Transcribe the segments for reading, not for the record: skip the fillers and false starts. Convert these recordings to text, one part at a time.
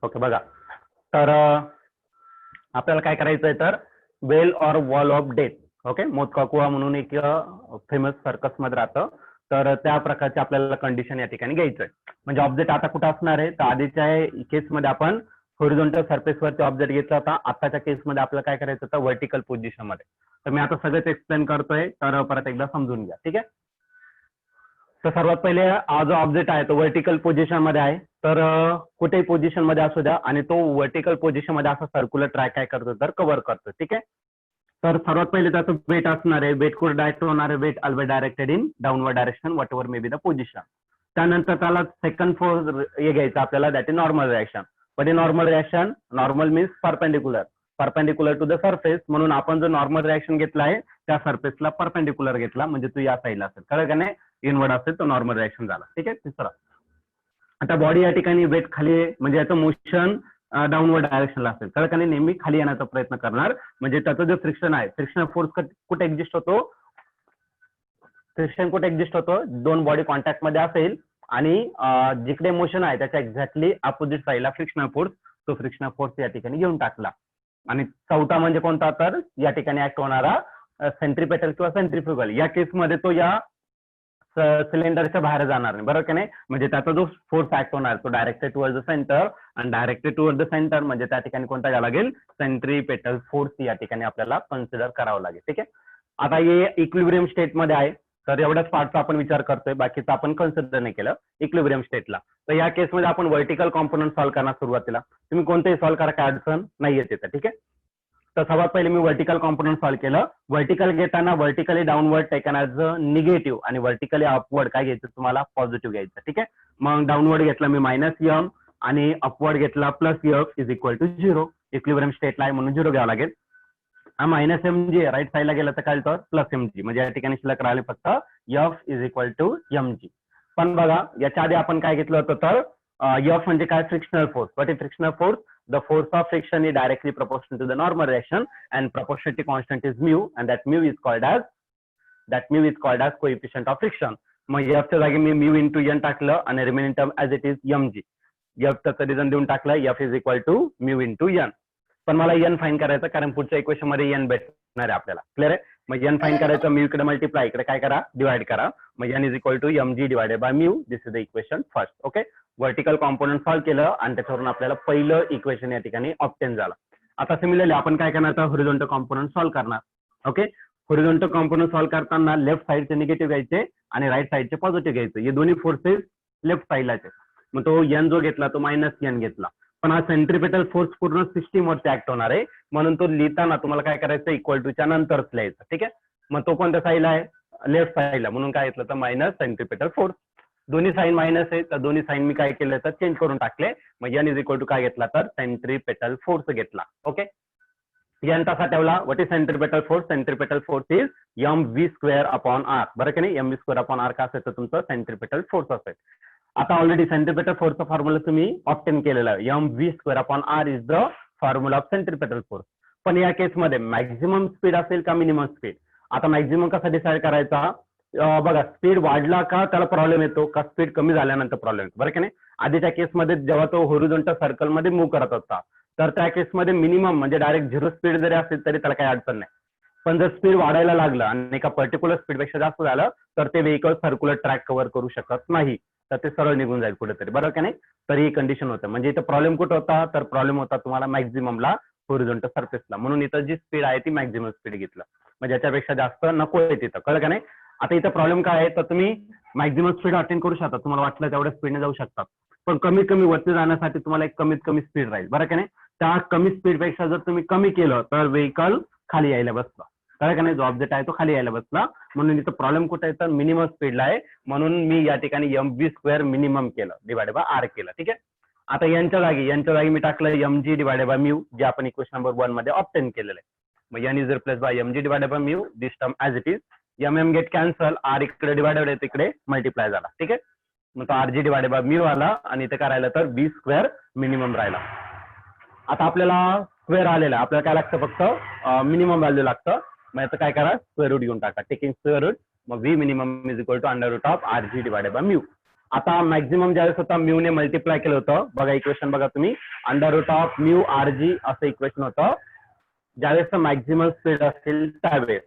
Okay बघा, तर आपल्याला काय करायचं आहे तर well or wall of death. Okay, मोतकाकुआ म्हणून एक फेमस सर्कस मध्ये राहतं. तर त्या प्रकारचे आपल्याला कंडिशन या ठिकाणी घ्यायचं आहे. म्हणजे ऑब्जेक्ट आता कुठं असणार आहे, तर आधीच्या केसमध्ये आपण हॉरिझॉन्टल सरफेसवरती ऑब्जेक्ट घेतला होता. आताच्या केसमध्ये आपल्याला काय करायचं होतं, व्हर्टिकल पोझिशन मध्ये. तर मी आता सगळंच एक्सप्लेन करतोय, तर परत एकदा समजून घ्या. ठीक आहे, तर सर्वात पहिले हा जो ऑब्जेक्ट आहे तो व्हर्टिकल पोझिशन मध्ये आहे. तर कुठेही पोझिशन मध्ये असू द्या आणि तो व्हर्टिकल पोझिशन मध्ये असा सर्क्युलर ट्रॅक काय करतो तर कव्हर करतो. ठीक आहे, तर सर्वात पहिले त्याचं वेट असणार आहे. वेट कुठे डायरेक्ट होणार आहे, weight always directed in downward direction whatever may be the position. त्यानंतर त्याला सेकंड फोर्स हे घ्यायचं आपल्याला, दॅट इज नॉर्मल रिएक्शन. पण normal reaction, normal means perpendicular to the surface. म्हणून आपण जो नॉर्मल रिएक्शन घेतला आहे त्या सरफेसला परपेंडिक्युलर घेतला, म्हणजे तू या साईडला असेल, कळलं का नाही, इनवर्ड असेल तर नॉर्मल रिएक्शन झाला. ठीक आहे, तिसरा आता बॉडी या ठिकाणी वेट खाली, म्हणजे याचं मोशन डाऊनवर्ड डायरेक्शनला असेल, कळलं का नाही, नेहमी खाली येण्याचा प्रयत्न करणार. म्हणजे त्याचा जो फ्रिक्शन आहे, फ्रिक्शन फोर्स कुठे एक्झिस्ट होतो, फ्रिक्शन कुठे एक्झिस्ट होतो, दोन बॉडी कॉन्टॅक्ट मध्ये असेल आणि जिकडे मोशन आहे त्याच्या एक्झॅक्टली अपोजिट साईडला फ्रिक्शनल फोर्स, तो फ्रिक्शनल फोर्स या ठिकाणी घेऊन टाकला. आणि चौथा म्हणजे कोणता, तर या ठिकाणी ऍक्ट होणारा सेंट्रीपेटल किंवा सेंट्रीफ्युगल. या केसमध्ये तो या सिलेंडरच्या बाहेर जाणार नाही, बरोबर की नाही. म्हणजे त्याचा जो फोर्स ऍक्ट होणार तो डायरेक्टेड टुवर्ड द सेंटर, आणि डायरेक्टेड टुवर्ड द सेंटर म्हणजे त्या ठिकाणी कोणता घ्यावा लागेल, सेंट्रीपेटल फोर्स या ठिकाणी आपल्याला कन्सिडर करावं लागेल. ठीक आहे, आता हे इक्विलिब्रियम स्टेट मध्ये आहे, तर एवढ्याच पार्टचा आपण विचार करतोय, बाकीचं आपण कन्सिडर नाही केलं इक्विलिब्रियम स्टेटला. तर या केसमध्ये आपण व्हर्टिकल कॉम्पोनंट सॉल्व्ह करणार सुरुवातीला. तुम्ही कोणतेही सॉल्व्ह करा, काय अडचण नाही येते. ठीक आहे, तर सर्वात पहिले मी व्हर्टिकल कॉम्पोनंट सॉल्व्ह केलं. व्हर्टिकल घेताना vertically downward taken as negative आणि व्हर्टिकली अपवर्ड काय घ्यायचं तुम्हाला, पॉझिटिव्ह घ्यायचं. ठीक आहे, मग डाऊनवर्ड घेतला मी -m आणि अपवर्ड घेतला +f is equal to 0. Equilibrium स्टेटला आहे म्हणून 0 घ्यावं लागेल. हा -mg राईट साईडला गेलं तर काय होतं, +mg, म्हणजे या ठिकाणी शिल्लक राहिले फक्त f is equal to mg. पण बघा याच्या आधी आपण काय घेतलं होतं, तर f म्हणजे काय, frictional force. What is frictional force, the force of friction is directly proportional to the normal reaction and proportionality constant is mu, and that mu is called as coefficient of friction. मग f च्या जागी मी mu into n टाकलं आणि remaining term as it is mg. f चं reason देऊन टाकलं, f is equal to mu into n. पण मला n फाइंड करायचं, कारण पुढच्या इक्वेशन मध्ये n भेटणार आहे आपल्याला, क्लिअर आहे. मग n फाइंड करायचं, mu इकडे मल्टिप्लाय, इकडे काय करा, डिवाइड करा. मग n is equal to mg divided by mu. This is the equation first. Okay, vertical component solve केलं आणि त्याच्यावरून आपल्याला पहिलं इक्वेशन या ठिकाणी ऑब्टेन झालं. आता सिमिलरली आपण काय करणार, तर हॉरिझॉन्टल कॉम्पोनंट सॉल्व्ह करणार. ओके, हॉरिझॉन्टल कॉम्पोनंट सॉल्व्ह करताना लेफ्ट साइडचे निगेटिव्ह घ्यायचे आणि राईट साइडचे पॉझिटिव्ह घ्यायचे. हे दोन्ही फोर्सेस लेफ्ट साइडलाचे. मग तो n जो घेतला तो -n घेतला. पण हा सेंट्रीपेटल फोर्स पूर्ण सिस्टीम वरती ऍक्ट होणार आहे, म्हणून तो लिहिताना तुम्हाला काय करायचं, इक्वल टूच्या नंतरच लिहायचं. ठीक आहे, मग तो कोणत्या साईडला आहे, लेफ्ट साईडला, म्हणून काय घेतलं तर मायनस सेंट्रीपेटल फोर्स. दोन्ही साईन मायनस आहे, तर दोन्ही साईन मी काय केलं तर चेंज करून टाकले. मग n इज इक्वल टू काय घेतला तर सेंट्रीपेटल फोर्स घेतला. ओके, n तसा ठेवला. What is centripetal force, centripetal force is mv² upon r. बरं की नाही, mv² अपॉन r का असेल तर तुमचं सेंट्रीपेटल फोर्स असेल. आता ऑलरेडी सेंट्रीपेटल फोर्सचा फॉर्म्युला तुम्ही ऑब्टेन केलेला आहे, mv² upon r is the formula of centripetal force. पण या केसमध्ये मॅक्झिमम स्पीड असेल का मिनिमम स्पीड. आता मॅक्झिमम कसा डिसाइड करायचा, बघा स्पीड वाढला का त्याला प्रॉब्लेम येतो, का स्पीड कमी झाल्यानंतर प्रॉब्लेम येतो, बरं की नाही. आधीच्या केसमध्ये जेव्हा तो हॉरिझॉन्टल सर्कल मध्ये मूव्ह करत होता, तर त्या केसमध्ये मिनिमम म्हणजे डायरेक्ट 0 स्पीड जरी असेल तरी त्याला काही अडचण नाही. पण जर स्पीड वाढायला लागलं आणि एका पर्टिक्युलर स्पीडपेक्षा जास्त झालं तर ते व्हेकल सर्क्युलर ट्रॅक कव्हर करू शकत नाही, तर ते सरळ निघून जाईल कुठेतरी, बरोबर की नाही. तर ही कंडिशन होतं. म्हणजे इथं प्रॉब्लेम कुठं होता, तर प्रॉब्लेम होता तुम्हाला मॅक्झिममला हॉरिझॉन्टल सरफेसला. म्हणून इथं जी स्पीड आहे ती मॅक्झिमम स्पीड घेतलं, म्हणजे याच्यापेक्षा जास्त नको आहे तिथं, कळलं का नाही. आता इथं प्रॉब्लेम काय आहे, तर तुम्ही मॅक्झिमम स्पीड अटेंड करू शकता, तुम्हाला वाटलं तेवढ्या स्पीडने जाऊ शकता. पण कमीत कमी वरती जाण्यासाठी तुम्हाला एक कमीत कमी स्पीड राहील, बरं की नाही. त्या कमी स्पीडपेक्षा जर तुम्ही कमी केलं तर व्हेकल खाली यायला बसला, कळलं का नाही. जो ऑब्जेक्ट आहे तो खाली यायला बसला. म्हणून इथं प्रॉब्लेम कुठे आहे तर मिनिमम स्पीडला आहे, म्हणून मी या ठिकाणी mv² मिनिमम केलं डिवाइडेड बाय r केलं. ठीक आहे, आता यांच्या जागी मी टाकलं mg डिवाइडेड बाय म्यू, जे आपण इक्वेशन नंबर 1 मध्ये ऑब्टेन केलेलं आहे. मग n is replace by mg divided by mu, this term as it is. mm get cancel, r इकडे डिवाइडेड आहे तिकडे मल्टिप्लाय झाला. ठीक आहे, मग तो rg डिवाइडेड बाय म्यू आला आणि इथे काय राहिलं तर b² मिनिमम राहिला. आता आपल्याला स्क्वेअर आलेला, आपल्याला काय लागतं फक्त मिनिमम व्हॅल्यू लागतं. मग याचं काय करा, स्क्वेअर रूट घेऊन टाका, टेकिंग स्क्वेअर रूट. मग v minimum is equal to under root of rg divided by mu. आता मॅक्झिमम ज्यावेळेस होता म्यूने मल्टिप्लाय केलं होतं बघा इक्वेशन बघा तुम्ही √ऑफ म्यू RG असं इक्वेशन होतं ज्यावेळेस मॅक्झिमम स्पीड असेल त्यावेळेस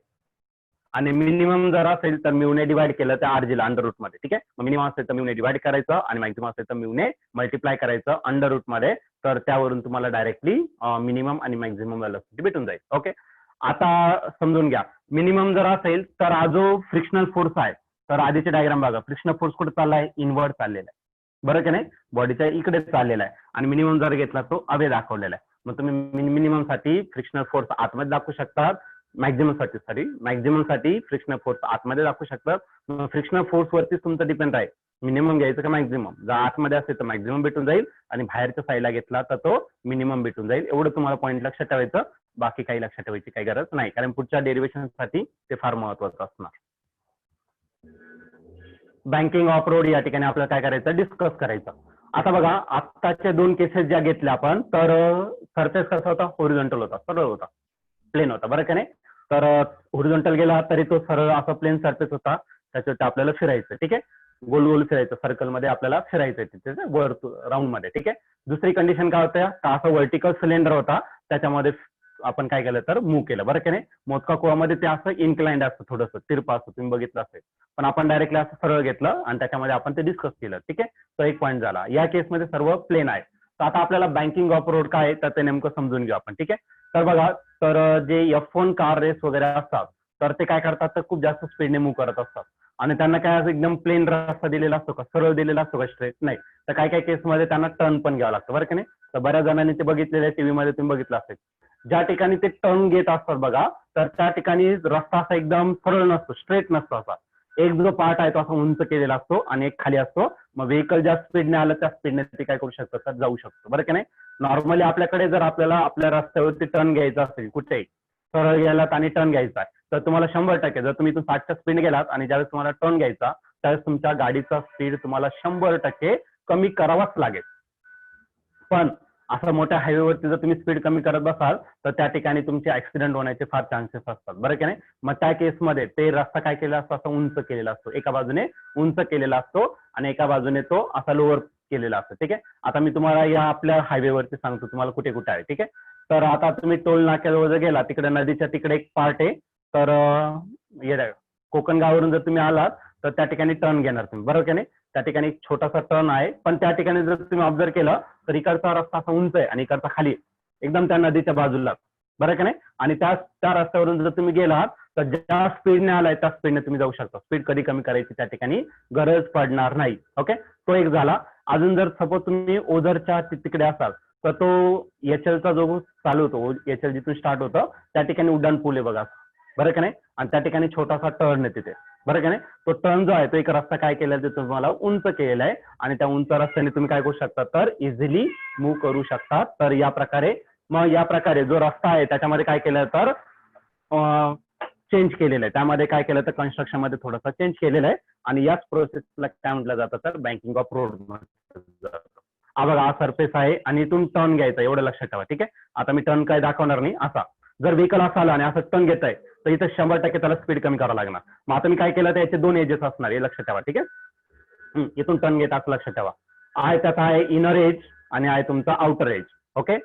आणि मिनिमम जर असेल तर म्यूने डिवाइड केलं तर RG ला अंडर रूट मध्ये ठीक आहे. मग मिनिमम असेल तर म्यूने डिवाइड करायचं आणि मॅक्झिमम असेल तर म्यूने मल्टिप्लाय करायचं अंडर रूट मध्ये तर त्यावरून तुम्हाला डायरेक्टली मिनिमम आणि मॅक्झिमम व्हेलॉसिटी भेटून जाईल. ओके आता समजून घ्या मिनिमम जर असेल तर हा जो फ्रिक्शनल फोर्स आहे तर आधीचे डायग्राम बघा फ्रिक्शनल फोर्स कुठे चाललाय इनवर्ड चाललेला आहे बरं की नाही बॉडीच्या इकडे चाललेला आहे आणि मिनिमम जर घेतला तो अवे दाखवलेला आहे. मग तुम्ही मिनिमम साठी फ्रिक्शनल फोर्स आतमध्ये दाखवू शकतात मॅक्झिमम साठी फ्रिक्शनल फोर्स आतमध्ये दाखवू शकतात. फ्रिक्शनल फोर्स वरतीच तुमचं डिपेंड आहे मिनिमम घ्यायचं का मॅक्झिमम जर आतमध्ये असेल तर मॅक्झिमम भेटून जाईल आणि बाहेरच्या साईडला घेतला तर तो मिनिमम भेटून जाईल. एवढं तुम्हाला पॉईंट लक्षात ठेवायचं बाकी काही लक्षात ठेवायची काही गरज नाही कारण पुढच्या डेरिव्हेशन साठी ते फार महत्वाचं असणार. बँकिंग ऑफ रोड या ठिकाणी आपल्याला काय करायचं डिस्कस करायचं. आता बघा आत्ताच्या 2 केसेस ज्या घेतल्या आपण तर सरफेस कसा होता हॉरिझॉन्टल होता सरळ होता प्लेन होता बरं का नाही तर हॉरिझॉन्टल गेला तरी तो सरळ असा प्लेन सरफेस होता त्याच्यावरती आपल्याला फिरायचं ठीक आहे गोल गोल फिरायचं सर्कल मध्ये आपल्याला फिरायचं तिथे वर राऊंड मध्ये ठीक आहे. दुसरी कंडिशन काय होत्या का असं व्हर्टिकल सिलेंडर होता त्याच्यामध्ये आपण काय केलं तर मूव्ह केलं बरं की नाही. मोदका कुवामध्ये ते असं इन्क्लाइंड असतं थोडंसं तिरपा असतं तुम्ही बघितलं असेल पण आपण डायरेक्टली असं सरळ घेतलं आणि त्याच्यामध्ये आपण ते डिस्कस केलं ठीक आहे. तो एक पॉईंट झाला. या केसमध्ये सर्व प्लेन आहे तर आता आपल्याला बँकिंग ऑफ रोड काय तर ते नेमकं समजून घेऊ आपण ठीक आहे. तर बघा तर जे F1 कार रेस वगैरे असतात तर ते काय करतात तर खूप जास्त स्पीडने मूव्ह करत असतात आणि त्यांना काय असं एकदम प्लेन रस्ता दिलेला असतो का सरळ दिलेला असतो का स्ट्रेट नाही तर काही काही केसमध्ये त्यांना टर्न पण घ्यावं लागतं बरं की नाही. तर बऱ्याच जणांनी ते बघितलेल्या टीव्ही मध्ये तुम्ही बघितलं असेल ज्या ठिकाणी ते टर्न घेत असतात बघा तर त्या ठिकाणी रस्ता असा एकदम सरळ नसतो स्ट्रेट नसतो असा एक जो पार्ट आहे तो असा उंच केलेला असतो आणि एक खाली असतो. मग व्हेकल ज्या स्पीडने आलं त्या स्पीडने ते काय करू शकतात तर जाऊ शकतो बरं की नाही. नॉर्मली आपल्याकडे जर आपल्याला आपल्या रस्त्यावरती टर्न घ्यायचा असेल कुठेही सरळ गेलात आणि टर्न घ्यायचा आहे तर तुम्हाला 100% जर तुम्ही इथून 60च्या स्पीड गेलात आणि ज्यावेळेस तुम्हाला टर्न घ्यायचा त्यावेळेस तुमच्या गाडीचा स्पीड तुम्हाला 100% कमी करावाच लागेल. पण असं मोठ्या हायवेवरती जर तुम्ही स्पीड कमी करत बसाल तर त्या ठिकाणी तुमचे ऍक्सिडेंट होण्याचे फार चान्सेस असतात बरं की नाही. मग त्या केसमध्ये ते रस्ता काय केलेला असतो असा उंच केलेला असतो एका बाजूने उंच केलेला असतो आणि एका बाजूने तो असा लोअर केलेला असतो ठीक आहे. आता मी तुम्हाला या आपल्या हायवेवरती सांगतो तुम्हाला कुठे कुठे आहे ठीक आहे. तर आता तुम्ही टोल नाक्यावर जर गेला तिकडे नदीच्या तिकडे एक पार्ट आहे तर कोकणगाववरून जर तुम्ही आलात तर त्या ठिकाणी टर्न घेणार तुम्ही बरोबर की नाही. त्या ठिकाणी एक छोटासा टर्न आहे पण त्या ठिकाणी जर तुम्ही ऑब्झर्व केलं तर इकडचा रस्ता असा उंच आहे आणि इकडचा खाली एकदम त्या नदीच्या बाजूला बरं की नाही. आणि त्या रस्त्यावरून जर तुम्ही गेलात तर ज्या स्पीडने आलाय त्या स्पीडने तुम्ही जाऊ शकता स्पीड कधी कमी करायची त्या ठिकाणी गरज पडणार नाही. ओके तो एक झाला. अजून जर सपोज तुम्ही ओझरच्या तिकडे असाल तर तो HLचा जो चालू होतो HL जिथून स्टार्ट होतं त्या ठिकाणी उड्डाण पूल आहे बघा बरं की नाही आणि त्या ठिकाणी छोटासा टर्न आहे तिथे बरं की नाही. तो टर्न जो आहे तो एक रस्ता काय केलाय ते तुम्हाला उंच केलेला आहे आणि त्या उंच रस्त्याने तुम्ही काय करू शकता तर इझिली मूव्ह करू शकता. तर या प्रकारे जो रस्ता आहे त्याच्यामध्ये काय केलं तर चेंज केलेलं आहे त्यामध्ये काय केलं तर कन्स्ट्रक्शन मध्ये थोडासा चेंज केलेला आहे आणि याच प्रोसेसला काय म्हटलं जातं तर बँकिंग ऑफ रोड म्हटलं जातं. हा बघा हा सरफेस आहे आणि इथून टर्न घ्यायचा एवढं लक्षात ठेवा ठीक आहे. आता मी टर्न काय दाखवणार नाही असा जर व्हेकल असा आला आणि असं टर्न घेत आहे तर इथं 100% त्याला स्पीड कमी करावं लागणार. मग आता मी काय केलं तर याचे 2 एजेस असणार हे लक्षात ठेवा ठीक आहे. इथून टर्न घेत असं लक्षात ठेवा आहे त्याचा आहे इनर एज आणि आहे तुमचा आउटर एज. ओके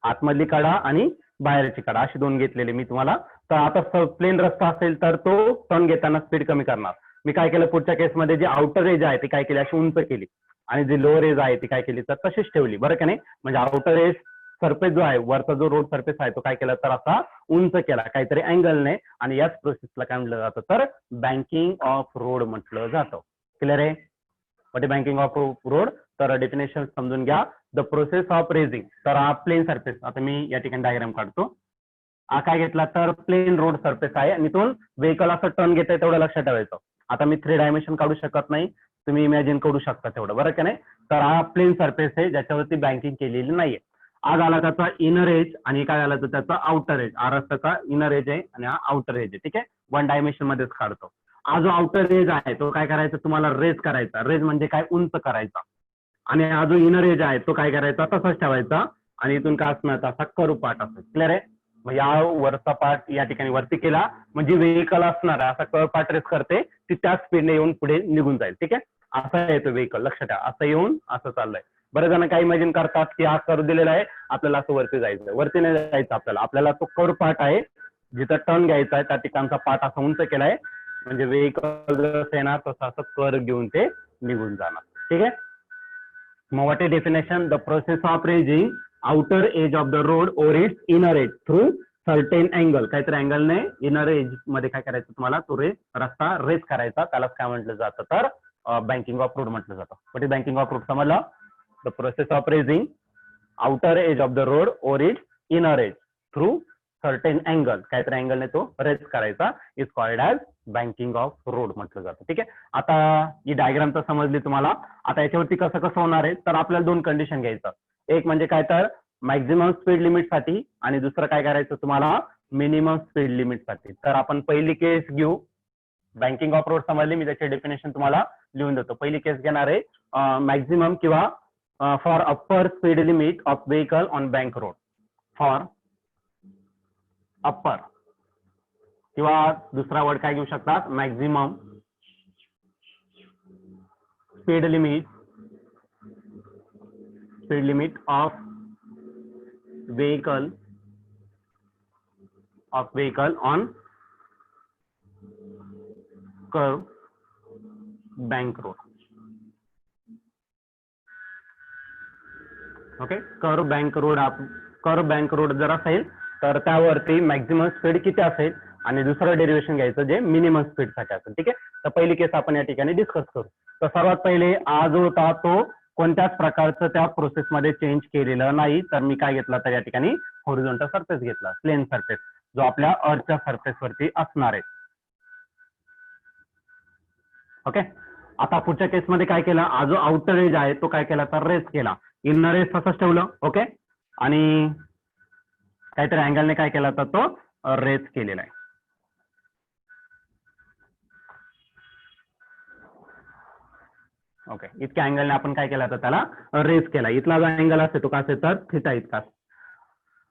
आतमधली कडा आणि बाहेरची कडा अशी 2 घेतलेले मी तुम्हाला. तर आता प्लेन रस्ता असेल तर तो टर्न घेताना स्पीड कमी करणार. मी काय केलं पुढच्या केसमध्ये जी आउटर एज आहे ती काय केली अशी उंच केली आणि जी लोअर एज आहे ती काय केली तर तशीच ठेवली बरं का नाही. म्हणजे आउटर एज सरफेस जो आहे वरचा जो रोड सरफेस आहे तो काय केला तर असा उंच केला काहीतरी अँगलने आणि याच प्रोसेसला काय म्हटलं जातं तर बँकिंग ऑफ रोड म्हटलं जातं. क्लिअर आहे. What is banking of road तर डेफिनेशन समजून घ्या. द प्रोसेस ऑफ रेझिंग तर हा प्लेन सरफेस आता मी या ठिकाणी डायग्राम काढतो. हा काय घेतला तर प्लेन रोड सरफेस आहे आणि इथून व्हेकल असं टर्न घेतंय तेवढं लक्षात ठेवायचं. आता मी 3 डायमेन्शन काढू शकत नाही तुम्ही इमॅजिन करू शकता तेवढं बरं का नाही. तर हा प्लेन सरफेस आहे ज्याच्यावरती बँकिंग केलेली नाहीये. आज आला त्याचा इनर एज आणि काय आला तर त्याचा आउटर एज. हा रस्त्याचा इनर एज आहे आणि हा आउटर एज आहे ठीक आहे. 1 डायमेन्शन मध्येच काढतो. हा जो आउटर एज आहे तो काय करायचा तुम्हाला रेज करायचा. रेज म्हणजे काय उंच करायचा आणि हा जो इनर एज आहे तो काय करायचा तसाच ठेवायचा आणि इथून काय असणार असा कर्व पार्ट असतो. क्लिअर आहे. मग या वरचा पार्ट या ठिकाणी वरती केला म्हणजे व्हेकल असणार असा कर्व पार्ट रेस करते ती त्याच स्पीडने येऊन पुढे निघून जाईल ठीक आहे. असा येतो व्हेकल, लक्षात ठेवा. असं येऊन असं चाललंय. बरेच जण काय इमॅजिन करतात की हा कर्व दिलेला आहे, आपल्याला असं वरती जायचं. वरती नाही जायचं आपल्याला तो कर्व पार्ट आहे जिथं टर्न घ्यायचा आहे त्या ठिकाणचा पार्ट असा उंच केलाय, म्हणजे व्हेकल जसं येणार तसं असं कर्व घेऊन ते निघून जाणार. ठीक आहे. मग what is definition? The process of raising outer edge of the road or its inner edge through certain angle. काहीतरी अँगलने इनर एज मध्ये काय करायचं तुम्हाला, तो रस्ता रेस करायचा. त्यालाच काय म्हटलं जातं तर बँकिंग ऑफ रोड म्हटलं जातं. What is banking of road समजलं? The process of raising outer edge of the road or its inner edge through certain angle, काहीतरी अँगलने तो रेस करायचा, is called as banking of road म्हटलं जातं. ठीक आहे. आता ही डायग्राम तर समजली तुम्हाला. आता याच्यावरती कसं कसं होणार आहे तर आपल्याला दोन कंडिशन घ्यायचं. एक म्हणजे काय तर मॅक्झिमम स्पीड लिमिट साठी आणि दुसरं काय करायचं तुम्हाला मिनिमम स्पीड लिमिट साठी. तर आपण पहिली केस घेऊ. बँकिंग ऑफ रोड समजली, मी त्याचे डेफिनेशन तुम्हाला लिहून देतो. पहिली केस घेणार आहे मॅक्झिमम किंवा for upper speed limit of vehicle on bank road. For upper किंवा दुसरा वर्ड काय घेऊ शकतात, maximum speed limit of vehicle on curve bank road. Okay. Curve bank road जर असेल तर त्यावरती मॅक्झिमम स्पीड किती असेल आणि दुसरं डेरिवेशन घ्यायचं जे मिनिमम स्पीड साठी असेल. ठीक आहे. तर पहिली केस आपण या ठिकाणी डिस्कस करू. तर सर्वात पहिले हा जो होता तो कोणत्याच प्रकारचं त्या प्रोसेसमध्ये चेंज केलेलं नाही. तर मी काय घेतला तर या ठिकाणी हॉरिझॉन्टल सरफेस घेतला, प्लेन सरफेस, जो आपल्या अर्थच्या सरफेस वरती असणार आहे. ओके. आता पुढच्या केसमध्ये काय केलं, हा जो आउटर एज आहे तो काय केला तर रेस केला. इनर एज तसंच ठेवलं. ओके. आणि काहीतरी अँगलने काय केला तर तो रेस केलेला आहे. ओके. इतक्या अँगलने आपण काय केला तर त्याला रेस केला. इथला जो अँगल असतो तो काय असेल तर थिटा इतका.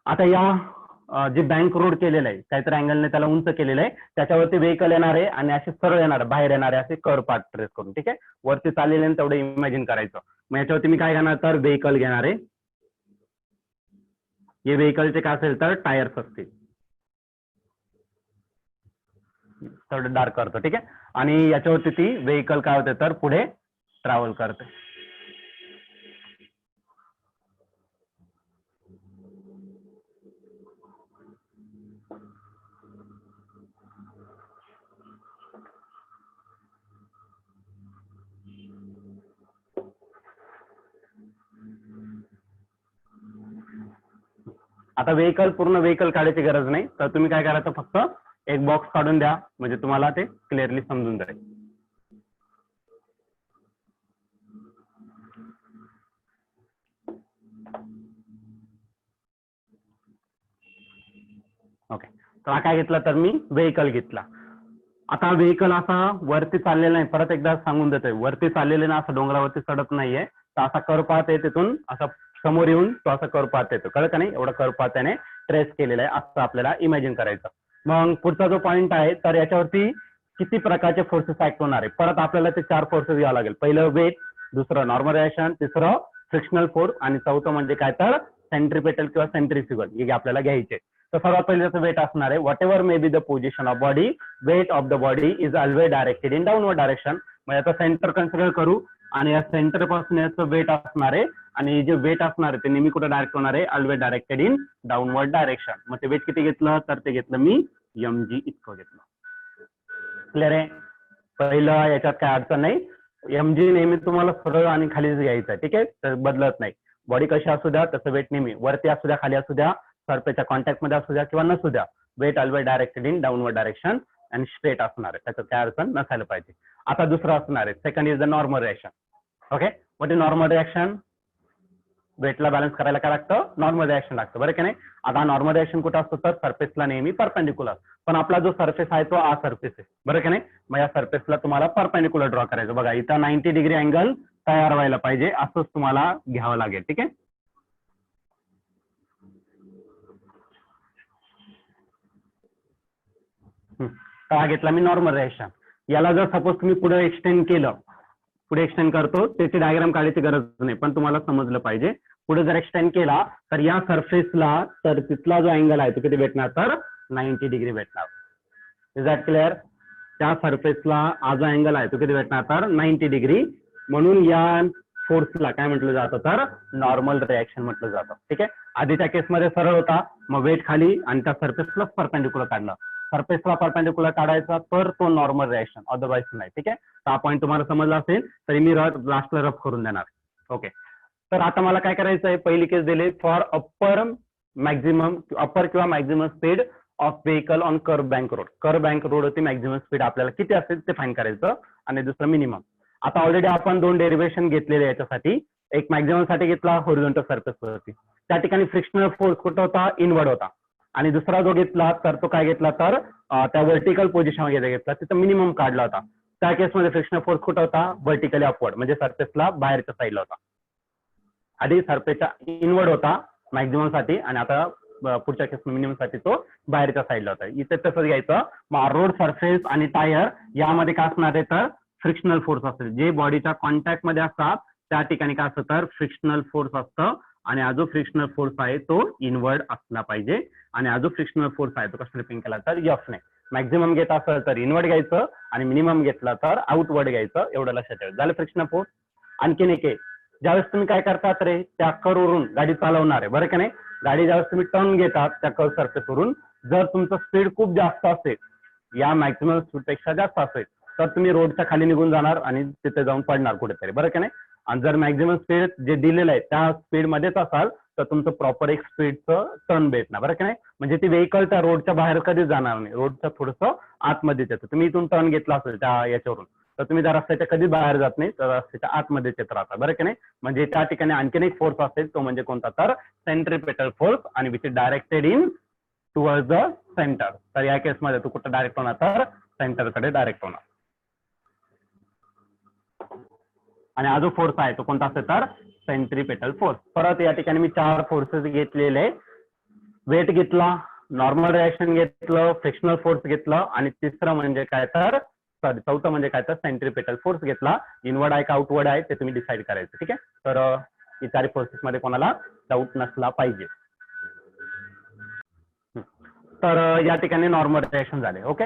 आता या जे बँक रोड केलेलं आहे काहीतरी अँगलने त्याला उंच केलेलं आहे, त्याच्यावरती व्हेकल येणार आहे आणि असे सरळ येणार बाहेर येणारे असे कर्व पार्ट ट्रेस करून. ठीक आहे. वरती चाललेले तेवढं इमॅजिन करायचं. मग याच्यावरती मी काय घेणार तर व्हेकल घेणार आहे. हे व्हेकलचे काय असेल तर टायर्स असतील. थोडं डार्क करतो. ठीक आहे. आणि याच्यावरती ती व्हेकल काय होते तर पुढे ट्रॅव्हल करते. आता पूर्ण व्हेकल काढायची गरज नाही. तर तुम्ही काय करायचं फक्त एक बॉक्स काढून द्या, म्हणजे तुम्हाला ते क्लिअरली समजून जाईल. ओके. तर हा काय घेतला तर मी व्हेकल घेतला. आता व्हेकल असा वरती चाललेला नाही, परत एकदा सांगून देतोय, वरती चाललेले ना असं डोंगरावरती चढत नाहीये. तर असा कर्व पाथ आहे तिथून असा समोर येऊन तो असा कर्व पाथ येतो. कळत नाही, एवढा कर्व पाथ त्याने ट्रेस केलेला आहे असं आपल्याला इमॅजिन करायचं. मग पुढचा जो पॉईंट आहे तर याच्यावरती किती प्रकारचे फोर्सेस ऍक्ट होणार आहे. परत आपल्याला ते 4 फोर्सेस घ्यावं लागेल. पहिलं वेट, दुसरं नॉर्मल रिएक्शन, तिसरं फ्रिक्शनल फोर्स आणि चौथं म्हणजे काय तर सेंट्रिपेटल किंवा सेंट्रिफ्युगल, हे आपल्याला घ्यायचे. तर सर्वात पहिले त्याचं वेट असणार आहे. Whatever may be the position of body, weight of the body is always directed in downward direction. मग याचा सेंटर कन्सिडर करू आणि या सेंटर पासून याचं वेट असणार आहे आणि जे वेट असणार आहे ते नेहमी कुठे डायरेक्ट होणार आहे, always directed in downward direction. मग ते वेट किती घेतलं तर ते घेतलं मी mg इतकं घेतलं. क्लिअर आहे. पहिलं याच्यात काय अडचण नाही. mg नेहमी तुम्हाला सरळ आणि खालीच घ्यायचं आहे. ठीक आहे. तर बदलत नाही. बॉडी कशी असू द्या तसं वेट नेहमी वरती असू द्या खाली असू द्या, सरफेसच्या कॉन्टॅक्ट मध्ये असू द्या किंवा नसू द्या, weight always directed in downward direction आणि स्ट्रेट असणार आहे. त्याच्यात काय अडचण नसायला पाहिजे. आता दुसरं असणार आहे, second is the normal reaction. Okay. What is normal reaction? वेटला बॅलन्स करायला काय लागतं, नॉर्मल रिएक्शन लागतं, बरं की नाही. आता नॉर्मल रिएक्शन कुठं असतो तर सरफेसला नेहमी परपेंडिक्युलर. पण आपला जो सरफेस आहे तो हा सरफेस आहे, बरं की नाही. मग या सरफेसला तुम्हाला परपेंडिक्युलर ड्रॉ करायचं. बघा इथं 90 डिग्री अँगल तयार व्हायला पाहिजे, असंच तुम्हाला घ्यावं लागेल. ठीक आहे. तर हा घेतला मी नॉर्मल रिएक्शन. याला जर सपोज तुम्ही पुढे एक्सटेंड केलं पुढे एक्सटेंड करतो त्याची डायग्राम काढायची गरज नाही, पण तुम्हाला समजलं पाहिजे. पुढे जर एक्सटेंड केला तर या सरफेसला तर तिथला जो अँगल आहे तो किती भेटणार, तर 90 डिग्री भेटणार. Is that clear? त्या सरफेसला हा जो अँगल आहे तो किती भेटणार, तर 90 डिग्री. म्हणून या फोर्सला काय म्हटलं जातं, तर नॉर्मल रिॲक्शन म्हटलं जातं. ठीक आहे. आधीच्या केसमध्ये सरळ होता, मग वेट खाली आणि त्या सरफेसला परपेंडिक्युलर काढलं. सरफेसला परपेंडिक्युलर काढायचा तर तो नॉर्मल रिॲक्शन, अदरवाईज नाही. ठीक आहे. तर हा पॉईंट तुम्हाला समजला असेल तरी मी लास्टला रफ करून देणार. ओके. तर आता मला काय करायचं आहे, पहिली केस दिली फॉर अप्पर किंवा maximum speed of vehicle on curve bank road. Curve bank road होती, मॅक्झिमम स्पीड आपल्याला किती असेल ते फाईंड करायचं, आणि दुसरं मिनिमम. आता ऑलरेडी आपण 2 डेरिव्हेशन घेतलेले याच्यासाठी. एक मॅक्झिमम साठी घेतला होरिझॉन्टल सरफेस वरती, त्या ठिकाणी फ्रिक्शनल फोर्स कुठं होता, इनवर्ड होता. आणि दुसरा जो घेतला तर तो काय घेतला, तर त्या व्हर्टिकल पोझिशन मध्ये घेतला, तिथं मिनिमम काढला होता. त्या केसमध्ये फ्रिक्शनल फोर्स कुठं होता, व्हर्टिकली अपवर्ड, म्हणजे सरफेसला बाहेरच्या साईडला होता. आधी सरफेसच्या इनवर्ड होता मॅक्झिमम साठी, आणि आता पुढच्या केस मिनिमम साठी तो बाहेरच्या साईडला होता. इथे तसंच घ्यायचं. मग रोड सरफेस आणि टायर यामध्ये काय असणार आहे, तर फ्रिक्शनल फोर्स असेल. जे बॉडीच्या कॉन्टॅक्ट मध्ये असतात त्या ठिकाणी काय असतं, तर फ्रिक्शनल फोर्स असतं. आणि हा जो फ्रिक्शनल फोर्स आहे तो इनवर्ड असला पाहिजे. आणि हा जो फ्रिक्शनल फोर्स आहे तो कशाने पिंक केला, तर एफ ने. मॅक्झिमम घेत असेल तर इनवर्ड घ्यायचं, आणि मिनिमम घेतला तर आउटवर्ड घ्यायचं. एवढं लक्षात ठेवायचं. झालं फ्रिक्शनल फोर्स. आणखीन एक ज्यावेळेस तुम्ही काय करतात रे, त्या कर्ववरून गाडी चालवणार आहे, बरं का नाही. गाडी ज्यावेळेस तुम्ही टर्न घेतात त्या कर्व सरफेसवरून, जर तुमचं स्पीड खूप जास्त असेल, या मॅक्झिमम स्पीड पेक्षा जास्त असेल, तर तुम्ही रोडच्या खाली निघून जाणार आणि तिथे जाऊन पडणार कुठेतरी, बरं का नाही. आणि जर मॅक्झिमम स्पीड जे दिलेलं आहे त्या स्पीड मध्येच असाल तर तुमचं प्रॉपर एक स्पीडचं टर्न भेटणार, बरं का नाही. म्हणजे ती व्हेकल त्या रोडच्या बाहेर कधीच जाणार नाही, रोडच्या थोडंसं आतमध्येच येतं. तुम्ही इथून टर्न घेतला असेल त्या याच्यावरून, तर तुम्ही त्या रस्त्याच्या कधी बाहेर जात नाही, तर रस्त्याच्या आतमध्येच येत राहता, बरं की नाही. म्हणजे त्या ठिकाणी आणखीन एक फोर्स असेल, तो म्हणजे कोणता, तर सेंट्रिपेटल फोर्स, आणि which is directed in towards the centre. तर या केसमध्ये तो कुठं डायरेक्ट होणार, तर सेंटरकडे डायरेक्ट होणार. आणि हा जो फोर्स आहे तो कोणता असेल, तर सेंट्रिपेटल फोर्स. परत या ठिकाणी मी 4 फोर्सेस घेतलेले. वेट घेतला, नॉर्मल रिएक्शन घेतलं, फ्रिक्शनल फोर्स घेतलं, आणि तिसरं म्हणजे काय, तर चौथं म्हणजे काय, तर सेंट्रिपेटल फोर्स घेतला. इनवर्ड आहे का आउटवर्ड आहे ते तुम्ही डिसाईड करायचं. ठीक आहे. तर ही 4 फोर्सेस मध्ये कोणाला डाऊट नसला पाहिजे. तर या ठिकाणी नॉर्मल रिएक्शन झाले. ओके.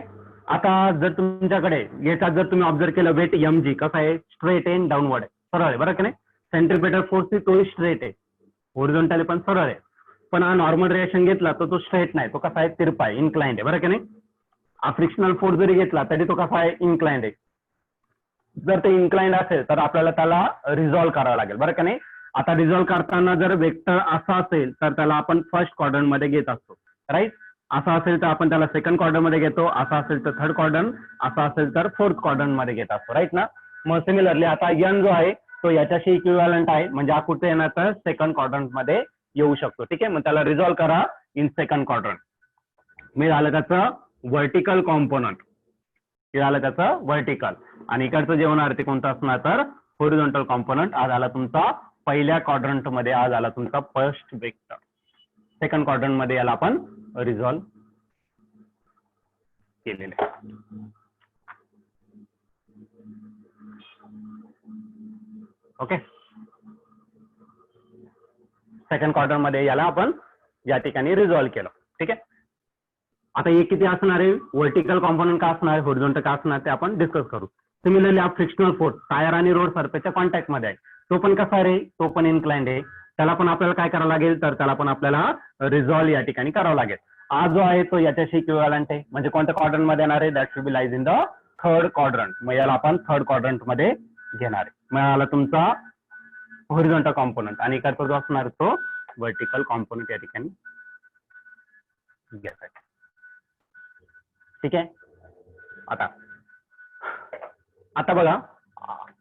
आता जर तुमच्याकडे याच्यात जर तुम्ही ऑब्झर्व केलं, वेट mg कसं आहे, स्ट्रेट आहे, डाऊनवर्ड आहे, सरळ आहे, बरं की नाही. सेंट्रिपेटल फोर्स तोही स्ट्रेट आहे, होरिझॉन्टली पण सरळ आहे. पण हा नॉर्मल रिएक्शन घेतला तर तो स्ट्रेट नाही, तो कसा आहे, तिरपा आहे, इन्क्लाइंड आहे, बरं की नाही. हा फ्रिक्शनल फोर्स जरी घेतला तरी तो कसा आहे, इन्क्लाइंड आहे. जर ते इन्क्लाइंड असेल तर आपल्याला त्याला रिझॉल्व्ह करावं लागेल, बरं का नाही. आता रिझॉल्व्ह करताना जर वेक्टर असा असेल तर त्याला आपण फर्स्ट क्वाड्रंट मध्ये घेत असतो, राईट. असा असेल तर आपण त्याला सेकंड क्वाड्रंट मध्ये घेतो, असा असेल तर थर्ड क्वाड्रंट, असा असेल तर फोर्थ क्वाड्रंट मध्ये घेत असतो, राईट ना. मग सिमिलरली आता यन जो आहे तो याच्याशी इक्विव्हॅलंट आहे, म्हणजे हा कुठे येणार, तर सेकंड क्वाड्रंट मध्ये येऊ शकतो. ठीक आहे. मग त्याला रिझॉल्व्ह करा इन सेकंड क्वाड्रंट. मी झालं त्याचं व्हर्टिकल कॉम्पोनंट, हे झालं त्याचं व्हर्टिकल. आणि इकडचं जे होणार ते कोणतं असणार, तर होरिझॉन्टल कॉम्पोनंट. हा झाला तुमचा पहिल्या क्वाड्रंट मध्ये, हा झाला तुमचा फर्स्ट वेक्टर. सेकंड क्वाड्रंट मध्ये याला आपण रिझॉल्व्ह केलेले. ओके. सेकंड क्वाड्रंट मध्ये याला आपण या ठिकाणी रिझॉल्व्ह केलं. ठीक आहे. आता हे किती असणार आहे, व्हर्टिकल कॉम्पोनंट का असणार आहे, होरिझॉन्टल का असणार ते आपण डिस्कस करू. सिमिलरली हा फ्रिक्शनल फोर्स टायर आणि रोड सरफेसच्या कॉन्टॅक्ट मध्ये आहे, तो पण कसा आहे, तो पण इन्क्लाइंड आहे. त्याला पण आपल्याला काय करावं लागेल, तर त्याला पण आपल्याला रिझॉल्व्ह या ठिकाणी करावं लागेल. हा जो आहे तो याच्याशी इक्विव्हॅलंट आहे, म्हणजे कोणत्या क्वाड्रंट मध्ये येणार आहे, that should be lies in the third quadrant. मग याला आपण थर्ड क्वाड्रंट मध्ये घेणार आहे. मग याला तुमचा होरिझॉन्टल कॉम्पोनंट, आणि इकडचा जो असणार तो व्हर्टिकल कॉम्पोनंट या ठिकाणी घ्यायचा. ठीक आहे. आता बघा,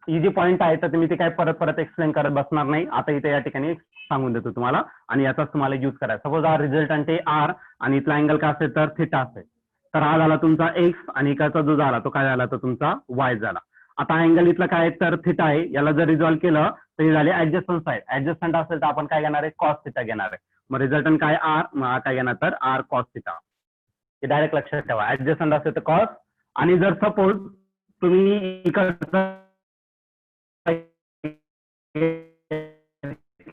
ही जी पॉईंट आहे तर तुम्ही ते काय परत एक्सप्लेन करत बसणार नाही. आता इथे या ठिकाणी सांगून देतो तुम्हाला, आणि याचाच तुम्हाला यूज करायचा. सपोज हा रिझल्टंट आहे आर, आणि इथला अँगल काय असेल, तर थिटा असेल. तर हा झाला तुमचा एक्स, आणि इकडचा जो झाला तो काय झाला, तो तुमचा वाय झाला. आता अँगल इथला काय आहे, तर थिटा आहे. याला जर रिझॉल्व्ह केलं तर हे झाले ऍडजस्टंट साईड. ऍडजस्टंट असेल तर आपण काय घेणार आहे, कॉस थिटा घेणार आहे. मग रिझल्टंट काय आर, मग काय घेणार, तर आर कॉस थिटा. हे डायरेक्ट लक्षात ठेवा. ऍडजस्टंट असेल तर कॉस, आणि जर सपोज तुम्ही इकडचा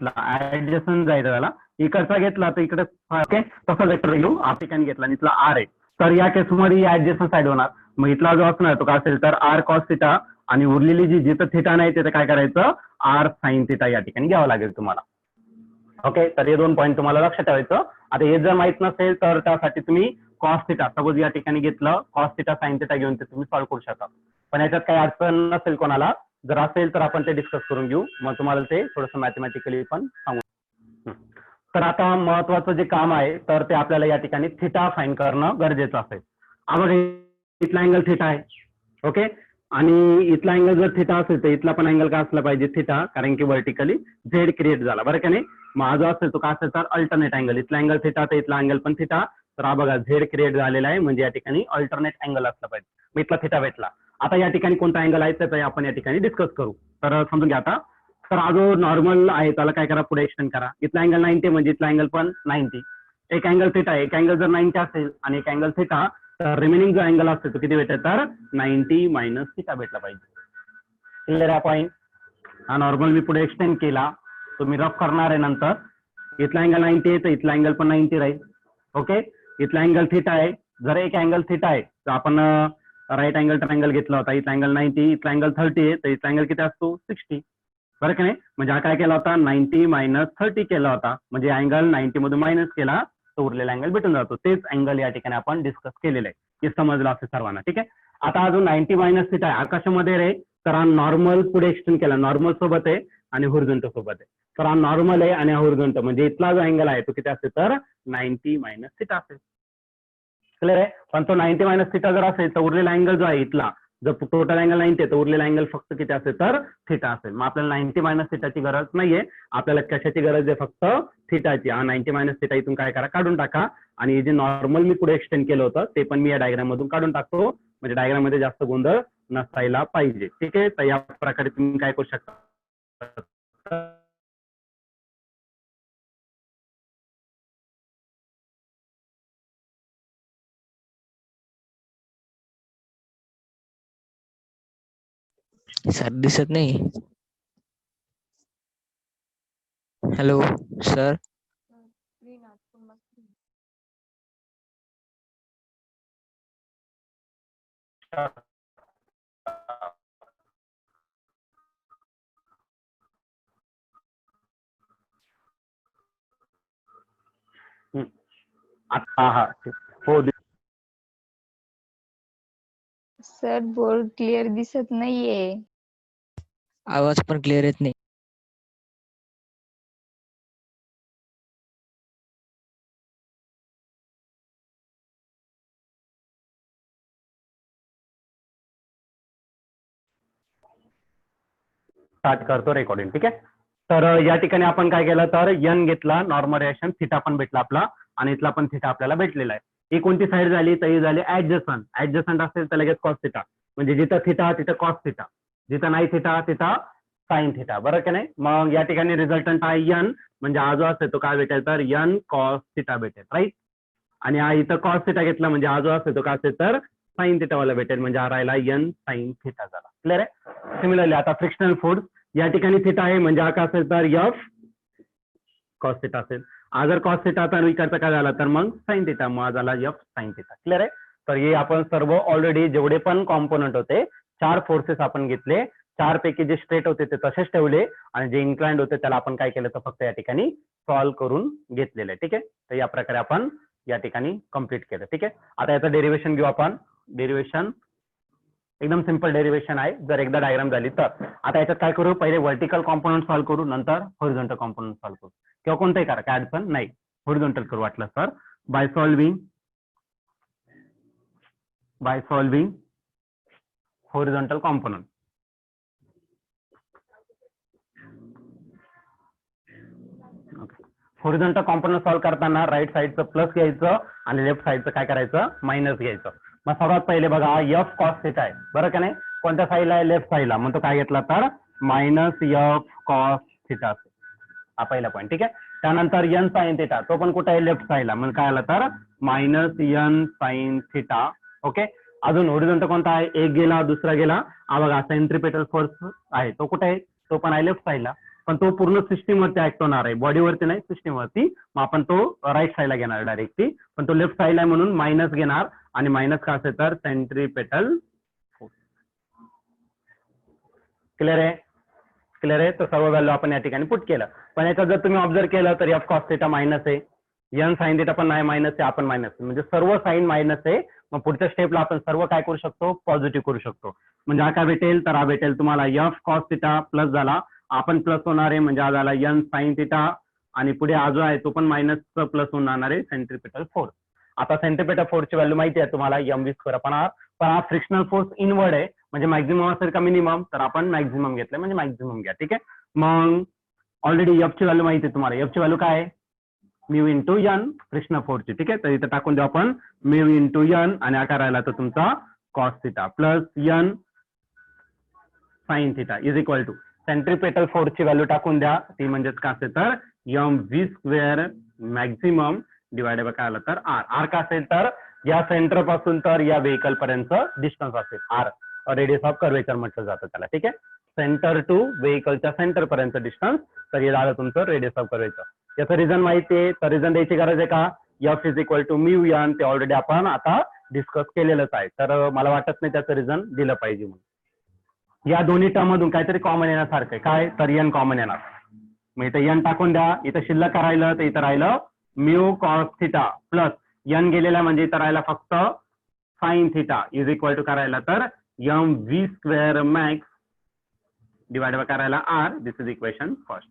ऍडजस्टंट जायचं त्याला, इकडचा घेतला तर इकडे ओके तसा वेक्टर घेऊ या ठिकाणी घेतला आणि इथला आर आहे, तर या केसमध्ये ऍडजस्टंट साईड होणार. मग इथला जो असणार तो काय असेल तर आर कॉस थिटा, आणि उरलेली जी जिथं थिटा नाही तिथं काय करायचं आर साइन थिटा या ठिकाणी घ्यावं लागेल तुम्हाला. ओके, तर हे 2 पॉईंट तुम्हाला लक्षात ठेवायचं. आता हे जर माहित नसेल तर त्यासाठी तुम्ही कॉस थिटा सपोज या ठिकाणी घेतलं, कॉस थिटा साइन थिटा घेऊन ते तुम्ही सॉल्व्ह करू शकता. पण याच्यात काही अडचण नसेल कोणाला, जर असेल तर आपण ते डिस्कस करून घेऊ, मग तुम्हाला ते थोडंसं मॅथमॅटिकली पण सांगू. तर आता महत्वाचं जे काम आहे तर ते आपल्याला या ठिकाणी थिटा फाईंड करणं गरजेचं असेल. आपण इथला अँगल थिटा आहे, ओके, आणि इथला अँगल जर थिटा असेल तर इथला पण अँगल काय असला पाहिजे थिटा, कारण की व्हर्टिकली झेड क्रिएट झाला, बरं का नाही. मग हा जो असेल तो काय असेल तर अल्टरनेट अँगल, इथला अँगल थिटा तर इथला अँगल पण थिटा, तर हा बघा झेड क्रिएट झालेला आहे म्हणजे या ठिकाणी अल्टरनेट अँगल असला पाहिजे. मग इथला थिटा भेटला. आता या ठिकाणी कोणता अँगल आहे त्याचा आपण या ठिकाणी डिस्कस करू. तर समजून घ्या आता, तर हा जो नॉर्मल आहे त्याला काय करा पुढे एक्सटेंड करा. इथला अँगल 90 म्हणजे इथला अँगल पण 90. एक अँगल थिटा आहे, एक अँगल जर 90 असेल आणि एक अँगल थिटा, तर रिमेनिंग जो अँगल असतो तो किती भेटेल तर 90 मायनस थिटा भेटला पाहिजे. क्लिअर आहे पॉईंट. हा नॉर्मल मी पुढे एक्सटेंड केला, तुम्ही रफ करणार आहे नंतर. इथला अँगल 90 आहे तर इथला अँगल पण 90 राहील, ओके. इथला अँगल थिटा आहे, जर एक अँगल थिटा आहे तर आपण राईट अँगल ट्रायंगल घेतला होता, इथला अँगल 90, इथला अँगल 30 आहे तर इथला अँगल किती असतो 60, बरं का नाही. म्हणजे हा काय केला होता 90 मायनस 30 केला होता, म्हणजे अँगल 90 मधून मायनस केला तर उरलेला अँगल भेटून जातो. तेच अँगल या ठिकाणी आपण डिस्कस केलेलं आहे, हे समजलं असेल सर्वांना, ठीक आहे. आता अजून 90 मायनस थिटा आहे आकाशामध्ये रे, तर हा नॉर्मल पुढे एक्सटेंड केला, नॉर्मल सोबत आहे आणि होरिझोंटल सोबत आहे. तर हा नॉर्मल आहे आणि हा होरिझोंटल, म्हणजे इथला जो अँगल आहे तो किती असेल तर 90 मायनस थिटा असेल. क्लिअर आहे. पण तो 90 मायनस थिटा जर असेल तर उरलेला अँगल जो आहे इथला, जर टोटल अँगल 90 आहे तर उरलेला अँगल फक्त किती असेल तर थिटा असेल. मग आपल्याला 90 मायनस थिटाची गरज नाहीये, आपल्याला कशाची गरज आहे फक्त थिटाची. हा 90 मायनस थिटा इथून काय करा काढून टाका, आणि जे नॉर्मल मी पुढे एक्सटेंड केलं होतं ते पण मी या डायग्राम मधून काढून टाकतो, म्हणजे डायग्राम मध्ये जास्त गोंधळ नसायला पाहिजे, ठीक आहे. तर या प्रकारे तुम्ही काय करू शकता, सर दिसत नाही. Hello sir. हा हा हो. सर बोर्ड क्लिअर दिसत नाहीये. आवाज पण क्लिअर येत नाही. स्टार्ट करतो रेकॉर्डिंग, ठीक आहे. तर या ठिकाणी आपण काय केलं तर यन घेतला, नॉर्मल रिएक्शन थिटा पण भेटला आपला, आणि इथला पण थिटा आपल्याला भेटलेला आहे. ही कोणती साईड झाली तर ही झाली ऍडजस्टंट. ऍडजस्टंट असेल तर लगेच कॉस थिटा, म्हणजे जिथं थिटा तिथं कॉस थिटा, जिथं नाही थिटा तिथं साइन थिटा, बरं की नाही. मग या ठिकाणी रिझल्टंट आहे यन, म्हणजे हा जो असेल तो काय भेटेल तर यन कॉस थिटा भेटेल, राईट. आणि हा इथं कॉस थिटा घेतला म्हणजे हा जो असेल तो काय असेल तर साइन थिटा वाला भेटेल, म्हणजे हा राहिला यन साइन थिटा झाला. क्लिअर आहे. सिमिलरली आता फ्रिक्शनल फोर्स या ठिकाणी थिटा आहे म्हणजे हा काय असेल तर एफ कॉस थिटा असेल. हा जर कॉस थिटा आता इकडचा काय झाला तर मग साइन थिटा, मग झाला एफ साइन थिटा. क्लिअर आहे. तर हे आपण सर्व ऑलरेडी जेवढे पण कॉम्पोनंट होते 4 फोर्सेस आपण घेतले, 4 पैकी जे स्ट्रेट होते ते तसेच ठेवले, आणि जे इन्क्लाइंड होते त्याला आपण काय केलं तर फक्त या ठिकाणी सॉल्व्ह करून घेतलेलं आहे, ठीक आहे. तर या प्रकारे आपण या ठिकाणी कम्प्लीट केलं, ठीक आहे. आता याचं डेरिवेशन घेऊ आपण. डेरिवेशन एकदम सिंपल डेरिवेशन आहे जर एकदा डायग्राम झाली तर. आता याच्यात काय करू, पहिले व्हर्टिकल कॉम्पोनंट सॉल्व्ह करू, नंतर हॉरिझॉन्टल कॉम्पोनंट सॉल्व्ह करू, किंवा कोणताही करा काय अडचण नाही. हॉरिझॉन्टल करू वाटलं तर by solving horizontal component. Horizontal component solve करताना राईट साईडचं प्लस घ्यायचं आणि लेफ्ट साईडचं काय करायचं मायनस घ्यायचं. मग सर्वात पहिले बघा एफ कॉस थिटा आहे, बरं का नाही. कोणत्या साईडला आहे लेफ्ट साईडला, मग तो काय घेतला तर मायनस एफ कॉस थिटा असेल, हा पहिला पॉईंट, ठीक आहे. त्यानंतर एन साइन थिटा, तो पण कुठे आहे लेफ्ट साईडला, मग काय आला तर minus N sine theta, okay. अजून हॉरिझॉन्टल कोणता आहे, एक गेला दुसरा गेला, हा बघा सेंट्रिपेटल फोर्स आहे तो कुठे आहे, तो पण आहे लेफ्ट साईडला, पण तो पूर्ण सिस्टीम वरती ऍक्ट होणार आहे, बॉडीवरती नाही, सिस्टीम वरती. मग आपण तो राईट साईडला घेणार डायरेक्टली, पण तो लेफ्ट साईडला आहे म्हणून मायनस घेणार. आणि मायनस का असेल तर सेंट्रीपेटल फोर्स. क्लिअर आहे? क्लिअर आहे? तर सर्व व्हॅल्यू आपण या ठिकाणी पुट केलं. पण याच्यात जर तुम्ही ऑब्झर्व केलं तर एफ कॉस थिटा मायनस आहे, एन साइन थिटा पण नाही मायनस आहे, आपण मायनस आहे, म्हणजे सर्व साइन मायनस आहे. मग पुढच्या स्टेपला आपण सर्व काय करू शकतो, पॉझिटिव्ह करू शकतो. म्हणजे हा काय भेटेल, तर हा भेटेल तुम्हाला एफ कॉस थिटा प्लस झाला, आपण प्लस होणार आहे म्हणजे हा झाला एन साइन थिटा, आणि पुढे हा जो आहे तो पण मायनस प्लस होणार आहे सेंट्रीपेटल फोर्स. आता सेंट्रीपेटल फोर्सची व्हॅल्यू माहिती आहे तुम्हाला, M V square upon R. पण हा फ्रिक्शनल फोर्स इनवर्ड आहे, म्हणजे मॅक्झिमम असेल का मिनिमम, तर आपण मॅक्झिमम घेतलं म्हणजे मॅक्झिमम घ्या. ठीक आहे. मग ऑलरेडी एफ ची व्हॅल्यू माहिती आहे तुम्हाला, एफ ची व्हॅल्यू काय आहे, म्यू इंटू एन फ्रिक्शनल फोर्सची. ठीक आहे. तर इथं टाकून देऊ आपण म्यू इंटू एन, आणि हा करायला तर तुमचा cos theta plus N sine theta is equal to centripetal फोर्सची व्हॅल्यू टाकून द्या, ती म्हणजेच काय असेल तर M V square maximum divided by काय आलं तर आर. आर का असेल तर या सेंटर पासून तर या व्हेकल पर्यंत डिस्टन्स असेल आर, रेडियस ऑफ कर्वेचर म्हटलं जातं त्याला. ठीक आहे. सेंटर टू व्हेकलच्या सेंटर पर्यंत डिस्टन्स, तर हे झालं तुमचं रेडियस ऑफ कर्वेचर. याचं रिझन माहिती आहे, तर रिझन द्यायची गरज आहे का, F is equal to mu N, ते ऑलरेडी आपण आता डिस्कस केलेलंच आहे, तर मला वाटत नाही त्याचं रिझन दिलं पाहिजे म्हणून. या दोन्ही टर्म मधून काहीतरी कॉमन येण्यासारखं आहे, काय तर एन कॉमन येणार. मग इथं एन टाकून द्या, इथं शिल्लक राहिलं तर इथं राहिलं mu cos theta plus N गेलेला म्हणजे इथं राहिला फक्त sine theta is equal to करायला तर M V square max divide by करायला R. This is equation first.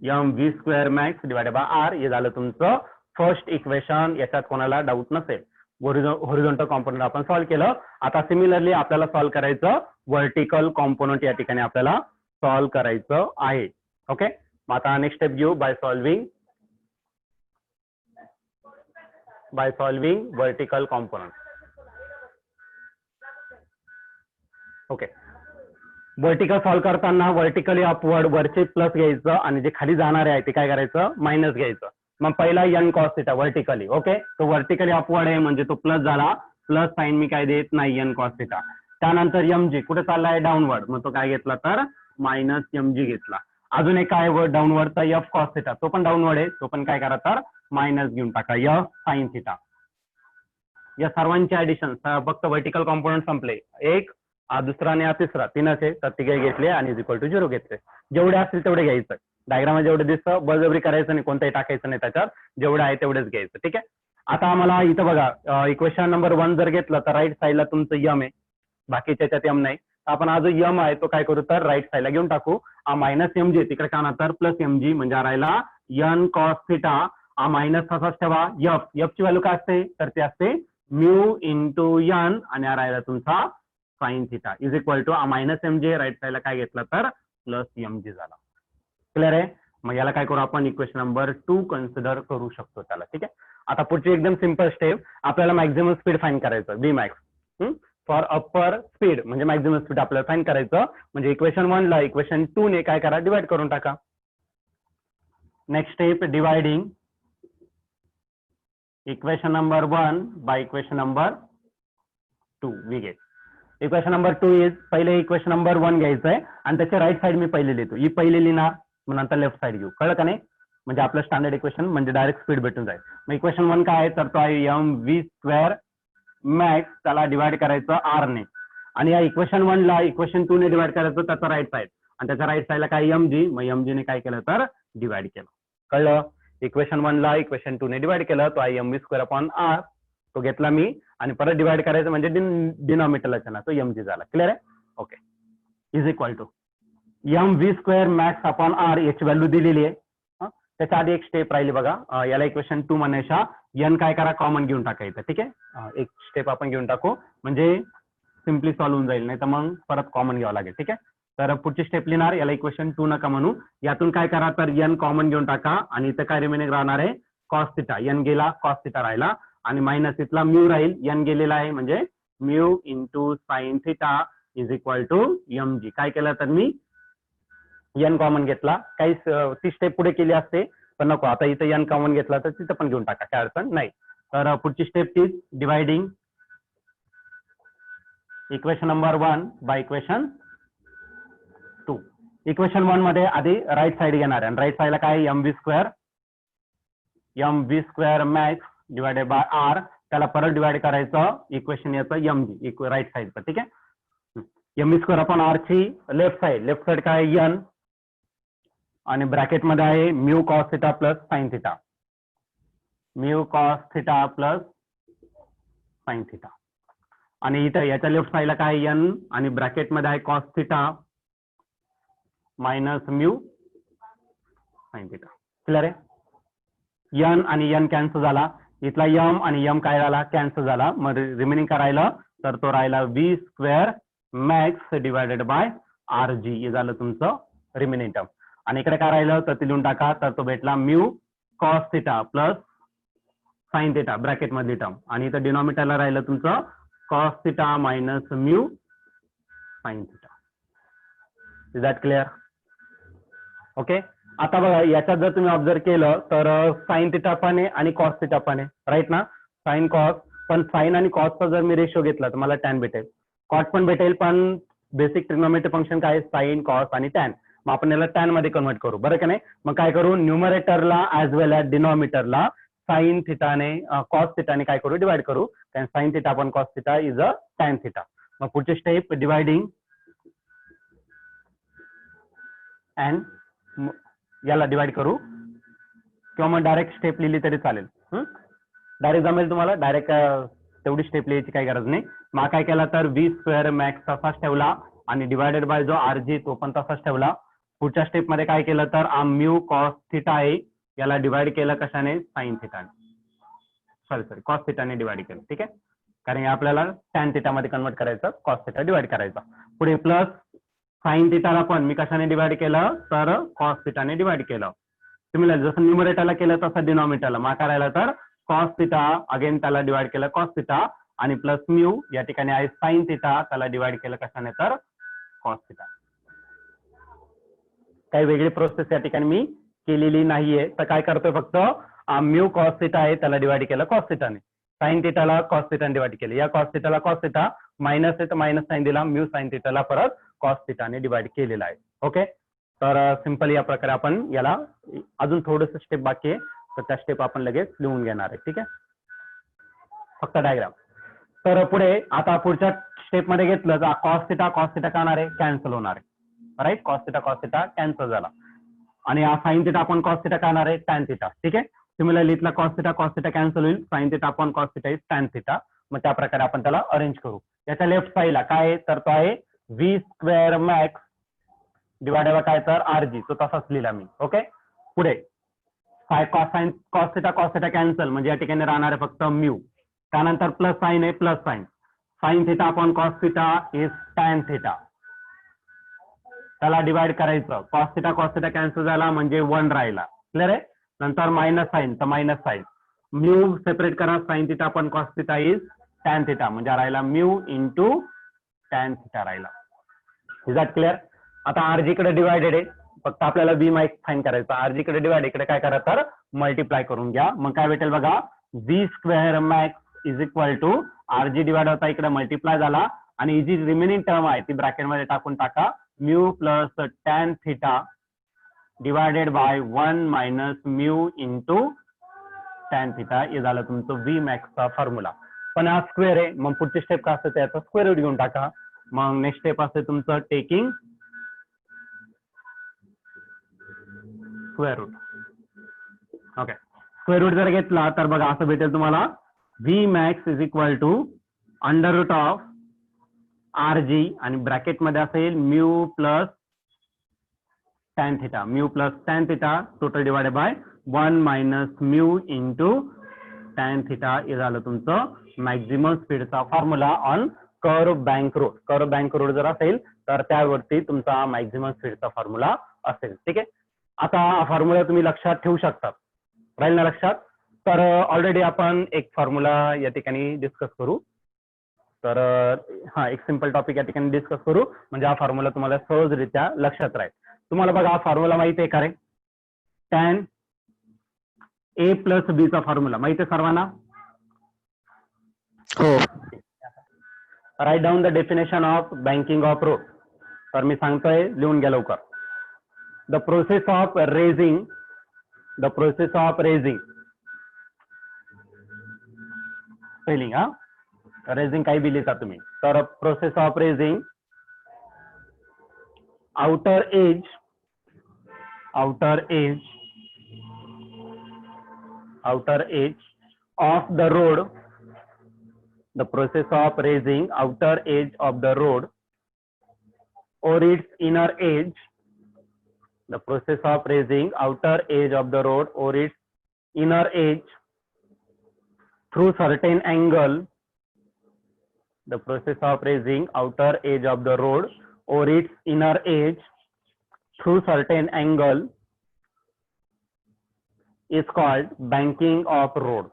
M V square max divide by R हे झालं तुमचं फर्स्ट इक्वेशन. याच्यात कोणाला डाऊट नसेल. हॉरिझॉन्टल कॉम्पोनंट आपण सॉल्व्ह केलं. आता सिमिलरली आपल्याला सॉल्व्ह करायचं व्हर्टिकल कॉम्पोनंट या ठिकाणी आपल्याला सॉल्व्ह करायचं आहे. ओके. मग आता नेक्स्ट स्टेप घेऊ by solving vertical component. Okay. Vertical solve करताना व्हर्टिकली अपवर्ड वरचे प्लस घ्यायचं आणि जे खाली जाणारे आहे ते काय करायचं, मायनस घ्यायचं. मग पहिला N cos theta vertically. Okay. तो व्हर्टिकली अपवर्ड आहे म्हणजे तो प्लस झाला, प्लस साइन मी काय देत नाही एन कॉस थिटा. त्यानंतर एम जी कुठे चाललाय, डाऊनवर्ड, मग तो काय घेतला तर मायनस एम जी घेतला. अजून एक काय डाऊनवर्डचा एफ कॉस थिटा, तो पण डाऊनवर्ड आहे, तो पण काय करा तर मायनस घेऊन टाका एफ साइन थिटा. या सर्वांचे ऍडिशन फक्त व्हर्टिकल कॉम्पोनंट संपले. एक दुसरा आणि तिसरा तीनच आहे, तर तिघे घेतले आणि इज इक्वल टू 0 घेतले. जेवढे असतील तेवढे घ्यायचं. डायग्राम जेवढे दिसतं बळजबरी करायचं नाही, कोणताही टाकायचं नाही त्याच्यात, जेवढे आहे तेवढेच घ्यायचं. ठीक आहे. आता आम्हाला इथं बघा इक्वेशन नंबर 1 जर घेतलं तर राईट साईडला तुमचं यम आहे, बाकी त्याच्यात यम नाही. आपण हा जो यम आहे तो काय करू तर राईट साईडला घेऊन टाकू. हा मायनस एम जी तिकडे का ना तर प्लस एम जी म्हणजे राहिला एन कॉस थिटा. हा मायनस तसाच ठेवा. एफ ची व्हॅल्यू काय असते तर ते असते म्यू इंटू एन आणि हा राहिला तुमचा sine theta is equal to minus M जे राईट साईडला काय घेतलं तर प्लस एम जी झाला. क्लिअर आहे. मग याला काय करू आपण इक्वेशन नंबर 2 कन्सिडर करू शकतो त्याला. ठीक आहे. आता पुढची एकदम सिंपल स्टेप, आपल्याला मॅक्झिमम स्पीड फाइंड करायचं बी मॅक्स फॉर अप्पर स्पीड, म्हणजे मॅक्झिमम स्पीड आपल्याला फाइंड करायचं. म्हणजे इक्वेशन 1 ला इक्वेशन 2 ने काय करा डिवाइड करून टाका. Next step dividing equation number 1 by equation number 2 we get. Equation number 2 is पहिले इक्वेशन नंबर 1 घ्यायचं आहे आणि त्याचे राईट साइड मी पहिले लिहितो. ही पहिले लिहिणार मग नंतर लेफ्ट साइड घेऊ. कळलं का नाही. म्हणजे आपलं स्टँडर्ड इक्वेशन म्हणजे डायरेक्ट स्पीड भेटून जाईल. मग इक्वेशन 1 काय आहे तर तो आहे एम व्ही स्क्वेअर मॅक्स, त्याला डिवाइड करायचं आर ने, आणि या इक्वेशन 1 ला इक्वेशन 2 ने डिवाइड करायचं त्याचा राईट साइड, आणि त्याच्या राईट साइडला काय एम जी, मग एम जी ने काय केलं तर डिवाइड केलं. कळलं. इक्वेशन 1 ला इक्वेशन 2 ने डिवाइड केलं तो आहे M V square upon R, तो घेतला मी आणि परत डिवाइड करायचं म्हणजे डिनॉमिनेटरला ना तो एम जी झाला. क्लिअर आहे. Okay. Is equal to M V square max upon R याची व्हॅल्यू दिलेली आहे. त्याच्या आधी एक स्टेप राहिली बघा, याला इक्वेशन 2 म्हणण्याच्या एन काय करा कॉमन घेऊन टाकायचं. ठीक आहे. एक स्टेप आपण घेऊन टाकू म्हणजे सिम्पली सॉल्व्ह होऊन जाईल, नाही तर मग परत कॉमन घ्यावं लागेल. ठीक आहे. तर पुढची स्टेप लिहिणार, याला इक्वेशन 2 नका म्हणू, यातून काय करा तर एन कॉमन घेऊन टाका आणि इथं काय रिमेनिंग राहणार आहे कॉस थिटा. एन गेला कॉस थिटा राहिला आणि मायनस इथला म्यू राहील, एन गेलेला आहे म्हणजे mu into sine theta is equal to M G. काय केलं तर मी एन कॉमन घेतला, काही ती स्टेप पुढे केली असते पण नको, आता इथं एन कॉमन घेतला तर तिथं पण घेऊन टाका, काय अडचण नाही. तर पुढची स्टेप तीच dividing equation number 1 by equation 2. Equation 1 मध्ये आधी राईट साइड घेणार आहे आणि राईट साइडला काय M V square max divided by R, त्याला परत डिवाइड करायचं इक्वेशन याचं एम जी राईट साइडचं. ठीक आहे, M V square upon R ची लेफ्ट साइड काय एन आणि ब्रॅकेट मध्ये आहे mu cos theta plus sine theta, mu cos theta plus sine theta. आणि इथं याच्या लेफ्ट साइडला काय एन आणि ब्रॅकेट मध्ये आहे cos theta minus mu sine theta. Clear आहे, एन आणि एन कॅन्सल झाला, इथला एम आणि एम काय झाला कॅन्सल झाला, मग रिमेनिंग करायला तर तो राहिला V square max divided by R G, हे झालं तुमचं रिमेनिंग टर्म. आणि इकडे काय राहिलं तर ते लिहून टाका, तर तो भेटला mu cos theta plus sine theta bracket मधली टर्म, आणि इथं डिनॉमिनेटरला राहिलं तुमचं cos theta minus mu sign theta. Is that clear? Okay. आता बघा याच्यात जर तुम्ही ऑब्झर्व केलं तर साइन थिटा पण आहे आणि कॉस थिटा पण आहे, राईट ना, साइन कॉस. पण साइन आणि कॉसचा जर मी रेशो घेतला तर मला टॅन भेटेल, कॉट पण भेटेल, पण बेसिक ट्रिग्नोमेट्री फंक्शन काय साइन कॉस आणि टॅन, मग आपण याला टॅन मध्ये कन्वर्ट करू, बरं का नाही. मग काय करू, न्यूमरेटरला ऍज वेल ॲज डिनॉमिनेटरला साइन थिटाने कॉस थिटाने काय करू डिवाइड करू, कारण साइन थिटा पण cos theta is a tan theta. मग पुढची स्टेप डिवाइडिंग अँड याला डिवाइड करू, किंवा मग डायरेक्ट स्टेप लिहिली तरी चालेल. डायरेक्ट जमेल तुम्हाला, डायरेक्ट तेवढी स्टेप लिहायची काही गरज नाही. मग काय केला तर व्ही स्क्वेअर मॅक्स तसाच ठेवला आणि डिवायडेड बाय जो आर जी तो पण तसाच ठेवला. पुढच्या स्टेप मध्ये काय केलं तर म्यू कॉस थिटा आहे याला डिवाइड केलं कशाने, साइन थिटाने, सॉरी कॉस थिटाने डिवाइड केलं. ठीक आहे, कारण आपल्याला टॅन थिटा मध्ये कन्वर्ट करायचं, कॉस थिटा डिवाइड करायचा. पुढे प्लस साइन थिटाला पण मी कशाने डिवाइड केलं तर कॉस थिटाने डिवाइड केलं. सिमिलर जसं न्यूमरेटरला केलं तसं डिनॉमिनेटरला मग करायला तर कॉस थिटा अगेन त्याला डिवाइड केलं कॉस थिटा आणि प्लस म्यू या ठिकाणी आहे साइन थिटा, त्याला डिवाइड केलं कशाने तर कॉस थिटा. काही वेगळी प्रोसेस या ठिकाणी मी केलेली नाहीये, तर काय करतोय फक्त म्यू कॉस थिटा आहे त्याला डिवाइड केलं कॉस थिटाने, साइन थिटाला कॉस थिटाने डिवाइड केलं, या कॉस थिटाला कॉस थिटा मायनस आहे तर मायनस साइन दिला, म्यू साइन थिटाला परत कॉस थिटाने डिवाइड केलेला आहे. ओके, तर सिंपल या प्रकारे आपण याला, अजून थोडंसं स्टेप बाकी आहे तर त्या स्टेप आपण लगेच लिहून घेणार आहे. ठीक आहे, फक्त डायग्राम. तर पुढे आता पुढच्या स्टेप मध्ये घेतलं तर कॉस थिटा काय होणार आहे, कॅन्सल होणार आहे, राईट. कॉस थिटा कॅन्सल झाला आणि हा साइन थिटा आपण कॉस थिटा काय होणार आहे, टॅन थिटा. ठीक आहे, सिमिलरली इथला कॉस थिटा कॅन्सल होईल, साइन थिटा आपण cos theta is tan theta. मग त्या प्रकारे आपण त्याला अरेंज करू. याच्या लेफ्ट साइडला काय आहे तर तो आहे V square max divided by काय तर आर जी, तो तसाच लिहिला मी. ओके, पुढे काय कॉस थिटा कॅन्सल म्हणजे या ठिकाणी राहणार आहे फक्त म्यू, त्यानंतर प्लस साइन आहे plus sine theta upon cos theta is tan theta, त्याला डिवाइड करायचं, कॉस थिटा कॅन्सल झाला म्हणजे 1 राहिला. क्लिअर आहे, नंतर मायनस साइन तर मायनस साइन, म्यू सेपरेट करा, sine theta upon cos theta is tan theta म्हणजे राहिला म्यू इंटू टॅन थिटा राहिला. Is that clear? आता आरजी कडे डिवायडेड आहे, फक्त आपल्याला बी माइक फाईन करायचं, आरजी कडे डिवाइड, इकडे काय करा तर मल्टिप्लाय करून घ्या. मग काय भेटेल बघा, V square max is equal to RG divide होता इकडे मल्टिप्लाय झाला आणि ही जी रिमेनिंग टर्म आहे ती ब्रॅकेट मध्ये टाकून टाका, mu plus tan theta divided by 1 minus mu into tan theta, हे झालं तुमचं व्ही मॅक्सचा फॉर्म्युला. पण हा स्क्वेअर आहे, मग पुढची स्टेप काय असते त्याचा स्क्वेअर रूट घेऊन टाका. मग नेक्स्ट स्टेप असते तुमचं taking square root. Okay, square root जर घेतला तर बघा असं भेटेल तुम्हाला, V max is equal to under root of R G आणि ब्रॅकेट मध्ये असेल mu plus tan theta total divided by 1 minus mu into tan theta, हे झालं तुमचं मॅक्झिमम स्पीडचा formula on curve bank road. Curve bank road जर असेल तर त्यावरती तुमचा मॅक्झिमम स्पीडचा फॉर्म्युला असेल. ठीक आहे, आता हा फॉर्म्युला तुम्ही लक्षात ठेवू शकता, राहील ना लक्षात. तर ऑलरेडी आपण एक फॉर्म्युला या ठिकाणी डिस्कस करू. तर हा एक सिंपल टॉपिक या ठिकाणी डिस्कस करू म्हणजे हा फॉर्म्युला तुम्हाला सहजरित्या लक्षात राहील. तुम्हाला बघा हा फॉर्म्युला माहिती आहे का रे, टॅन ए प्लस बी चा फॉर्म्युला माहिती आहे सर्वांना? हो. Write down the definition of banking of road. तर मी सांगतोय लिहून घ्या लवकर. the process of raising spelling raising काही बी लिहिता तुम्ही तर process of raising outer edge of the road, the process of raising outer edge of the road or its inner edge, the process of raising outer edge of the road or its inner edge through certain angle, the process of raising outer edge of the road or its inner edge through certain angle is called banking of road.